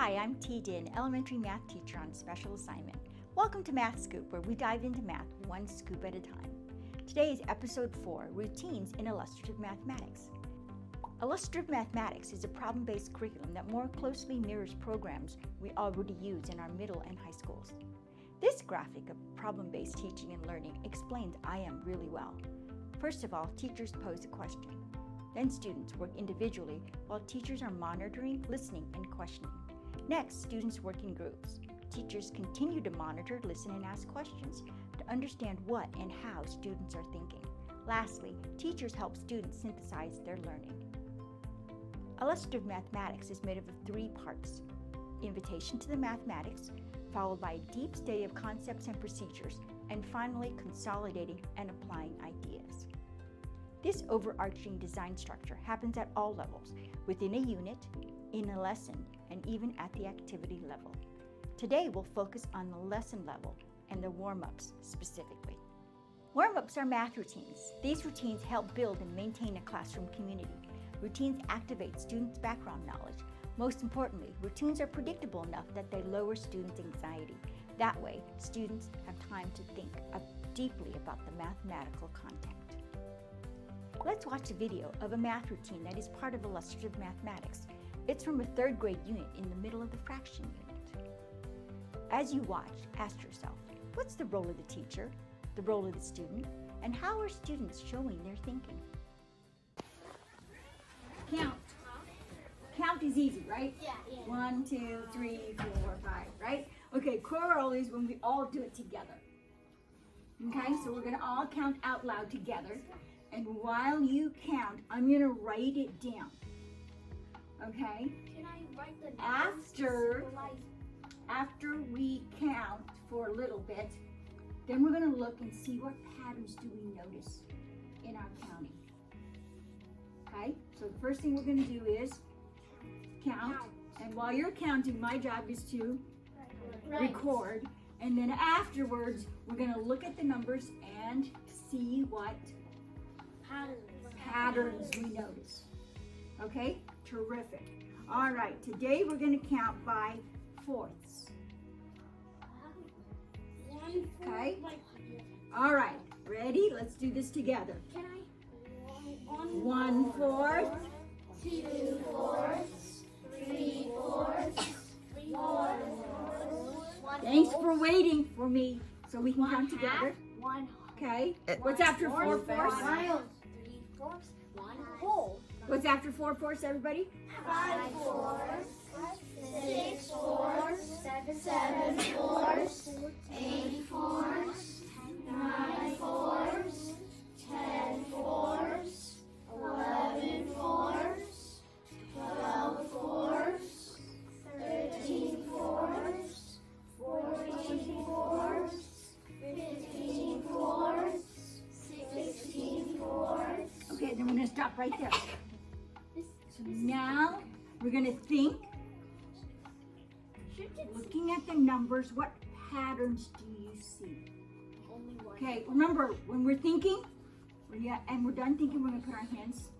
Hi, I'm T-Din, elementary math teacher on special assignment. Welcome to Math Scoop, where we dive into math one scoop at a time. Today is episode 4, Routines in Illustrative Mathematics. Illustrative Mathematics is a problem-based curriculum that more closely mirrors programs we already use in our middle and high schools. This graphic of problem-based teaching and learning explains IM really well. First of all, teachers pose a question. Then students work individually while teachers are monitoring, listening, and questioning. Next, students work in groups. Teachers continue to monitor, listen, and ask questions to understand what and how students are thinking. Lastly, teachers help students synthesize their learning. Illustrative Mathematics is made up of 3 parts: invitation to the mathematics, followed by a deep study of concepts and procedures, and finally consolidating and applying ideas. This overarching design structure happens at all levels, within a unit, in a lesson, and even at the activity level. Today we'll focus on the lesson level and the warm-ups specifically. Warm-ups are math routines. These routines help build and maintain a classroom community. Routines activate students' background knowledge. Most importantly, routines are predictable enough that they lower students' anxiety. That way, students have time to think deeply about the mathematical content. Let's watch a video of a math routine that is part of Illustrative Mathematics. It's from a 3rd grade unit in the middle of the fraction unit. As you watch, ask yourself, what's the role of the teacher, the role of the student, and how are students showing their thinking? Count. Count is easy, right? Yeah. 1, 2, 3, 4, 5, right? Okay, choral is when we all do it together. Okay, so we're gonna all count out loud together. And while you count, I'm gonna write it down. Okay? Can I write the After we count for a little bit, then we're gonna look and see what patterns do we notice in our counting. Okay? So the first thing we're gonna do is count. And while you're counting, my job is to record. And then afterwards, we're gonna look at the numbers and see what patterns we notice. Okay? Terrific. All right, today we're going to count by fourths. Okay? All right, ready? Let's do this together. Can I? 1/4, 2/4, 3/4, 4/4. Thanks for waiting for me so we can count together. 1. Okay? What's after 4/4? 3/4, 1 whole. What's after 4/4, everybody? 5/4, 6/4, 7/4, 8/4, 9/4, 10/4, 11/4, 12/4, 13/4, 14/4, 15/4, 16/4. Okay, then we're going to stop right there. So now we're going to think, looking at the numbers, what patterns do you see? Okay, remember, when we're thinking, and we're done thinking, we're going to put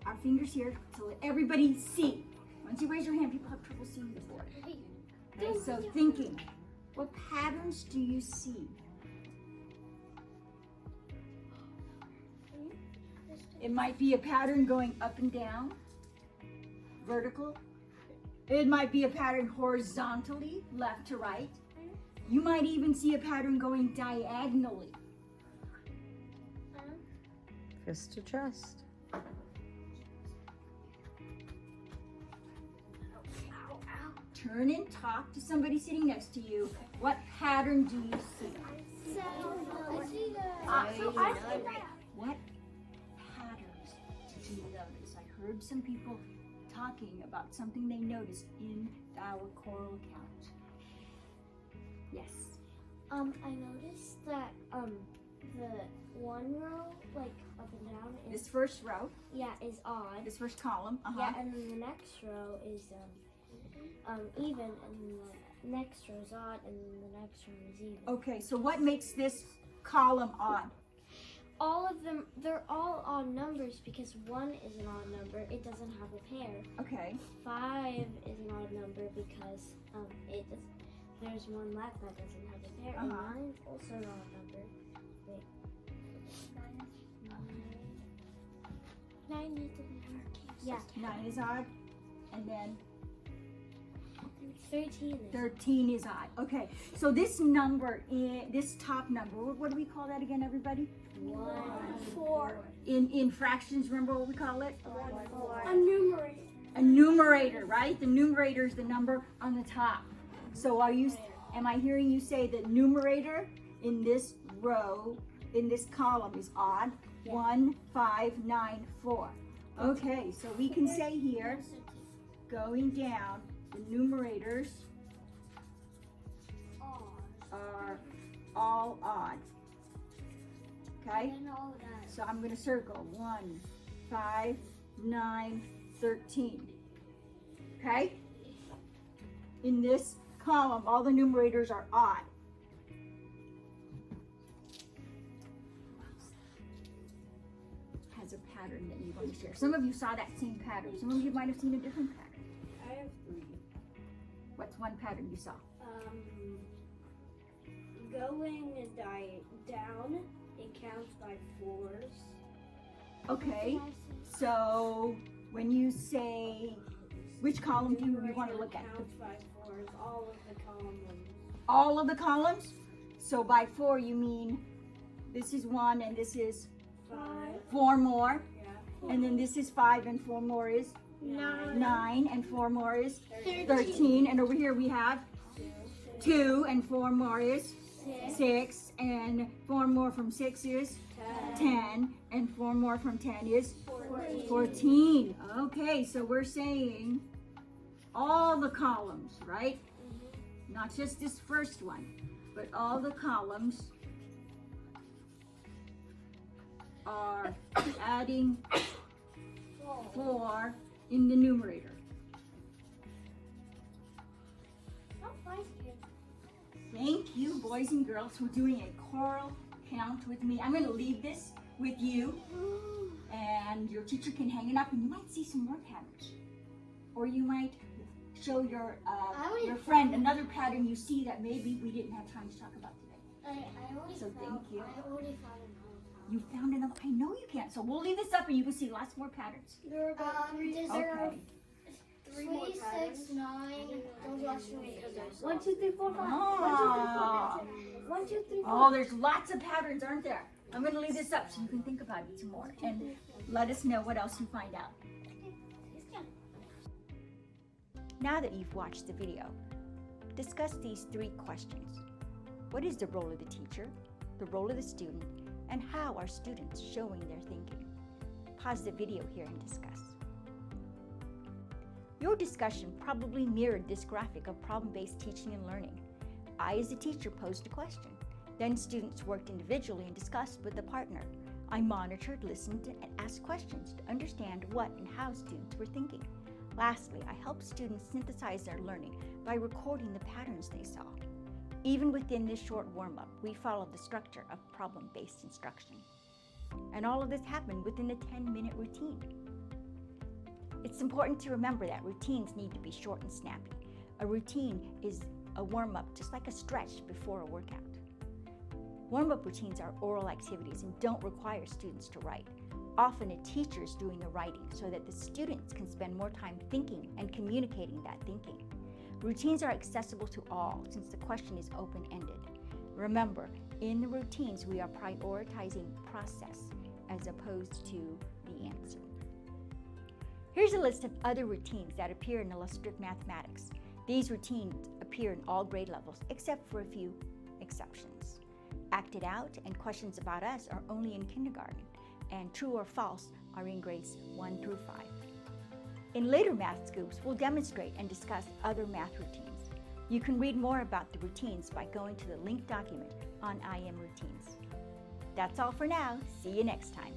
our fingers here to let everybody see. Once you raise your hand, people have trouble seeing the board. Okay, so thinking, what patterns do you see? It might be a pattern going up and down, vertical. It might be a pattern horizontally, left to right. You might even see a pattern going diagonally. Fist to chest. Turn and talk to somebody sitting next to you. What pattern do you see? What patterns did you notice? I heard some people talking about something they noticed in our choral account. Yes. I noticed that the one row, like up and down, This first row, is odd. this first column, Yeah, and then the next row is even, and the next row is odd, and then the next row is even. Okay, so what makes this column odd? All of them, they're all odd numbers because 1 is an odd number. It doesn't have a pair. Okay. 5 is an odd number because there's one left that doesn't have a pair. And 9 is also an odd number. Wait. 9 needs to be hard. Yeah. 9 is odd. And then 13 is 13 is odd. Okay. So this number, this top number, what do we call that again, everybody? 1, 4. In fractions, remember what we call it? 1, 4. A numerator. A numerator, right? The numerator is the number on the top. So am I hearing you say that numerator in this row, in this column is odd? Yeah. 1, 5, 9, 4. Okay, so we can say here, going down, the numerators are all odd. Okay? So I'm going to circle 1, 5, 9, 13. Okay? In this column, all the numerators are odd. Has a pattern that you want to share. Some of you saw that same pattern. Some of you might have seen a different pattern. I have 3. What's one pattern you saw? Going down, it counts by 4s. Okay, so when you say, which column do you want to look at? Counts by 4s, all of the columns. All of the columns? So by 4 you mean this is 1 and this is 5. 4 more. Yeah. And then this is 5 and 4 more is 9 and 4 more is 13. And over here we have 2 and 4 more is 6 and 4 more from 6 is 10 and 4 more from 10 is 14. Okay, so we're saying all the columns, right? Not just this first one, but all the columns are adding 4 in the numerator. Thank you, boys and girls, for doing a choral count with me. I'm going to leave this with you, and your teacher can hang it up, and you might see some more patterns. Or you might show your friend another pattern you see that maybe we didn't have time to talk about today. So thank you. I already found another. You found another? I know you can. So we'll leave this up, and you can see lots more patterns. There are about 3 Okay. 3 more patterns. 6, 9. Those last 3. 1, 2, 3, 4, 5. Oh. 1, 2, 3, 4. Oh, there's lots of patterns, aren't there? I'm going to leave this up so you can think about it some more and let us know what else you find out. Now that you've watched the video, discuss these 3 questions. What is the role of the teacher, the role of the student, and how are students showing their thinking? Pause the video here and discuss. Your discussion probably mirrored this graphic of problem-based teaching and learning. I, as a teacher, posed a question. Then students worked individually and discussed with a partner. I monitored, listened, and asked questions to understand what and how students were thinking. Lastly, I helped students synthesize their learning by recording the patterns they saw. Even within this short warm-up, we followed the structure of problem-based instruction. And all of this happened within a 10-minute routine. It's important to remember that routines need to be short and snappy. A routine is a warm-up, just like a stretch before a workout. Warm-up routines are oral activities and don't require students to write. Often a teacher is doing the writing so that the students can spend more time thinking and communicating that thinking. Routines are accessible to all since the question is open-ended. Remember, in the routines we are prioritizing process as opposed to the answer. Here's a list of other routines that appear in Illustrative Mathematics. These routines appear in all grade levels except for a few exceptions. Act It Out and Questions About Us are only in kindergarten, and True or False are in grades 1 through 5. In later Math Scoops, we'll demonstrate and discuss other math routines. You can read more about the routines by going to the linked document on IM Routines. That's all for now. See you next time.